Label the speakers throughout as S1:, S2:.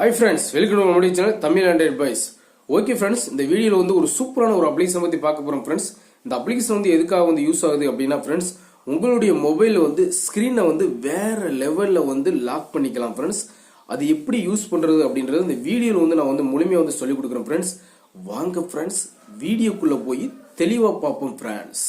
S1: Hi friends, welcome to my channel Tamil and Advice. Okay friends, இந்த வீடியோல வந்து ஒரு சூப்பரான ஒரு அப்ளிகேஷன் பத்தி பார்க்க போறோம் friends. இந்த அப்ளிகேஷன் வந்து எதுக்காக வந்து யூஸ் ஆகுது அப்படினா friends, உங்களுடைய மொபைல்ல வந்து ஸ்கிரீனை வந்து வேற லெவல்ல வந்து லாக் பண்ணிக்கலாம் friends. அது எப்படி யூஸ் பண்றது அப்படின்றது இந்த வீடியோல வந்து நான் வந்து முழுமையா வந்து சொல்லி கொடுக்கிறேன் friends. வாங்க friends, வீடியோக்குள்ள போய் தெளிவா பார்ப்போம் friends.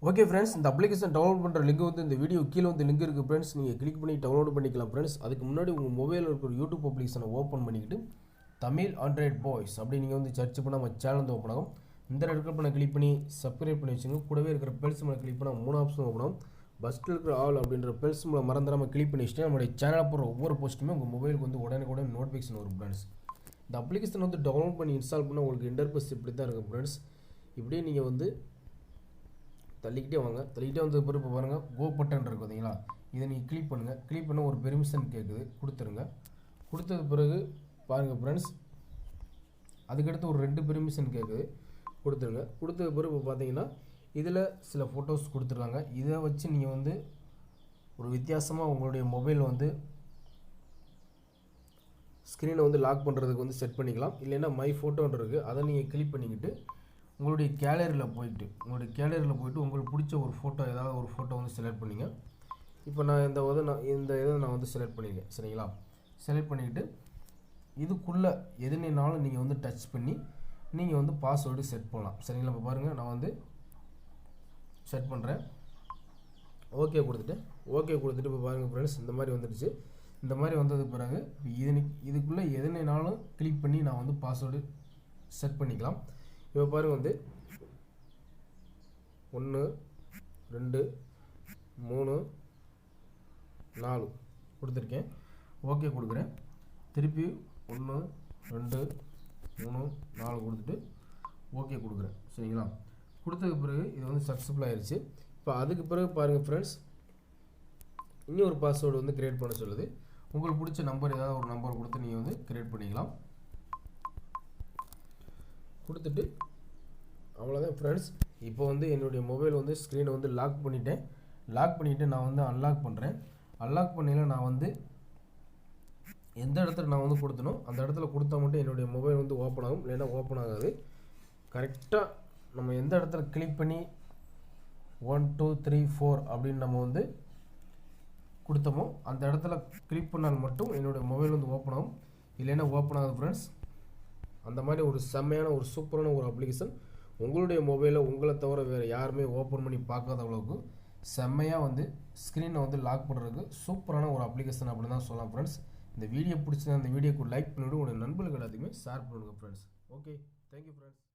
S1: ஓகே ஃப்ரெண்ட்ஸ், இந்த அப்ளிகேஷன் டவுன்லோட் பண்ணுற லிங்க் வந்து இந்த வீடியோ கீழே வந்து லிங்க் இருக்குது ஃப்ரெண்ட்ஸ். நீங்கள் கிளிக் பண்ணி டவுன்லோட் பண்ணிக்கலாம் ஃப்ரெண்ட்ஸ். அதுக்கு முன்னாடி உங்கள் மொபைலில் இருக்கிற யூடியூப் அப்ளிகேஷனை ஓப்பன் பண்ணிக்கிட்டு தமிழ் ஆண்ட்ராய்ட் பாய்ஸ் அப்படி நீங்கள் வந்து சர்ச் பண்ணால் நம்ம சேனல் வந்து ஓப்பன் ஆகும். இந்த ரெட் பண்ண கிளிக் பண்ணி சப்ஸ்கிரைப் பண்ணி வச்சுங்க. கூடவே இருக்கிற பெல்ஸ் மேலே கிளிக் பண்ணால் 3 ஆப்ஷன் ஓப்பன் ஆகும். ஃபஸ்ட்டில் இருக்கிற ஆல் அப்படின்ற பெல்ஸ் மேலே மறந்துடாமல் கிளிக் பண்ணி வச்சுட்டு நம்மளுடைய சேனல் போகிற ஒவ்வொரு போஸ்ட்டுமே உங்கள் மொபைலுக்கு வந்து உடனே நோட்டிஃபிகேஷன் வரும் ஃப்ரெண்ட்ஸ். இந்த அப்ளிகேஷன் வந்து டவுன்லோட் பண்ணி இன்ஸ்டால் பண்ணால் உங்களுக்கு இன்டர்ஃபேஸ் இப்படி தான் இருக்கும் ஃப்ரெண்ட்ஸ். இப்படியே நீங்கள் வந்து தள்ளிக்கிட்டே வாங்க. தள்ளிக்கிட்டே வந்து பிறகு பாருங்கள் கோ பட்டன் இருக்குது பார்த்தீங்களா, இதை நீங்கள் கிளிக் பண்ணுங்கள். கிளிக் பண்ண ஒரு பெர்மிஷன் கேட்குது, கொடுத்துருங்க. கொடுத்தது பிறகு பாருங்கள் ஃப்ரெண்ட்ஸ், அதுக்கடுத்து ஒரு 2 பெர்மிஷன் கேட்குது, கொடுத்துருங்க. கொடுத்தது பிறகு இப்போ பார்த்தீங்கன்னா இதில் சில ஃபோட்டோஸ் கொடுத்துருக்காங்க. இதை வச்சு நீங்கள் வந்து ஒரு வித்தியாசமாக உங்களுடைய மொபைல் வந்து ஸ்க்ரீனை வந்து லாக் பண்ணுறதுக்கு வந்து செட் பண்ணிக்கலாம். இல்லைன்னா மை ஃபோட்டோன்னு இருக்குது, அதை நீங்கள் கிளிக் பண்ணிக்கிட்டு உங்களுடைய கேலரியில் போயிட்டு உங்களுக்கு பிடிச்ச ஒரு ஃபோட்டோ, ஏதாவது ஒரு ஃபோட்டோ வந்து செலக்ட் பண்ணிங்க. இப்போ நான் இந்த இதை நான் வந்து செலக்ட் பண்ணியிருக்கேன் சரிங்களா. செலக்ட் பண்ணிக்கிட்டு இதுக்குள்ளே எதுனாலும் நீங்கள் வந்து டச் பண்ணி நீங்கள் வந்து பாஸ்வேர்டு செட் பண்ணலாம் சரிங்களா. இப்போ பாருங்கள், நான் வந்து செட் பண்ணுறேன். ஓகே கொடுத்துட்டு இப்போ பாருங்கள் ஃப்ரெண்ட்ஸ், இந்த மாதிரி வந்துடுச்சு. இந்த மாதிரி வந்ததுக்கு பிறகு இதுக்குள்ளே எதுனாலும் கிளிக் பண்ணி நான் வந்து பாஸ்வேர்டு செட் பண்ணிக்கலாம். இப்போ பாருங்கள் வந்து 1 2 3 4 கொடுத்துருக்கேன். ஓகே கொடுக்குறேன். திருப்பி 1 2 3 4 கொடுத்துட்டு ஓகே கொடுக்குறேன் சரிங்களா. கொடுத்ததுக்கு பிறகு இது வந்து சக்ஸஸ்ஃபுல் ஆயிடுச்சு. இப்போ அதுக்கு பிறகு பாருங்கள் ஃப்ரெண்ட்ஸ், இன்னொரு பாஸ்வேர்டு வந்து கிரியேட் பண்ண சொல்லுது. உங்களுக்கு பிடிச்ச நம்பர், ஏதாவது ஒரு நம்பர் கொடுத்து நீங்கள் வந்து கிரியேட் பண்ணிக்கலாம். கொடுத்துட்டு அவ்வளோதான் ஃப்ரெண்ட்ஸ். இப்போ வந்து என்னுடைய மொபைல் வந்து ஸ்க்ரீனை வந்து லாக் பண்ணிவிட்டு நான் வந்து அன்லாக் பண்ணுறேன். அன்லாக் பண்ணல நான் வந்து எந்த இடத்துல நான் வந்து கொடுத்தனோ அந்த இடத்துல கொடுத்தா மட்டும் என்னுடைய மொபைல் வந்து ஓப்பன் ஆகும், இல்லைன்னா ஓப்பன் ஆகாது. கரெக்டாக நம்ம எந்த இடத்துல கிளிக் பண்ணி 1 2 3 4 அப்படின்னு நம்ம வந்து கொடுத்தோமோ அந்த இடத்துல கிளிக் பண்ணால் மட்டும் என்னுடைய மொபைல் வந்து ஓப்பன் ஆகும், இல்லைன்னா ஓப்பன் ஆகுது ஃப்ரெண்ட்ஸ். அந்த மாதிரி ஒரு செம்மையான ஒரு சூப்பரான ஒரு அப்ளிகேஷன். உங்களுடைய மொபைலை உங்களை தவிர வேறு யாருமே ஓப்பன் பண்ணி பார்க்காத அளவுக்கு செம்மையாக வந்து ஸ்க்ரீனை வந்து லாக் பண்ணுறதுக்கு சூப்பரான ஒரு அப்ளிகேஷன் அப்படின்னு தான் சொல்லலாம் ஃப்ரெண்ட்ஸ். இந்த வீடியோ பிடிச்சினா இந்த வீடியோக்கு லைக் பண்ணிவிட்டு உங்களுடைய நண்பர்களுக்கு எல்லாத்தையுமே ஷேர் பண்ணுங்கள் ஃப்ரெண்ட்ஸ். Okay, thank you friends.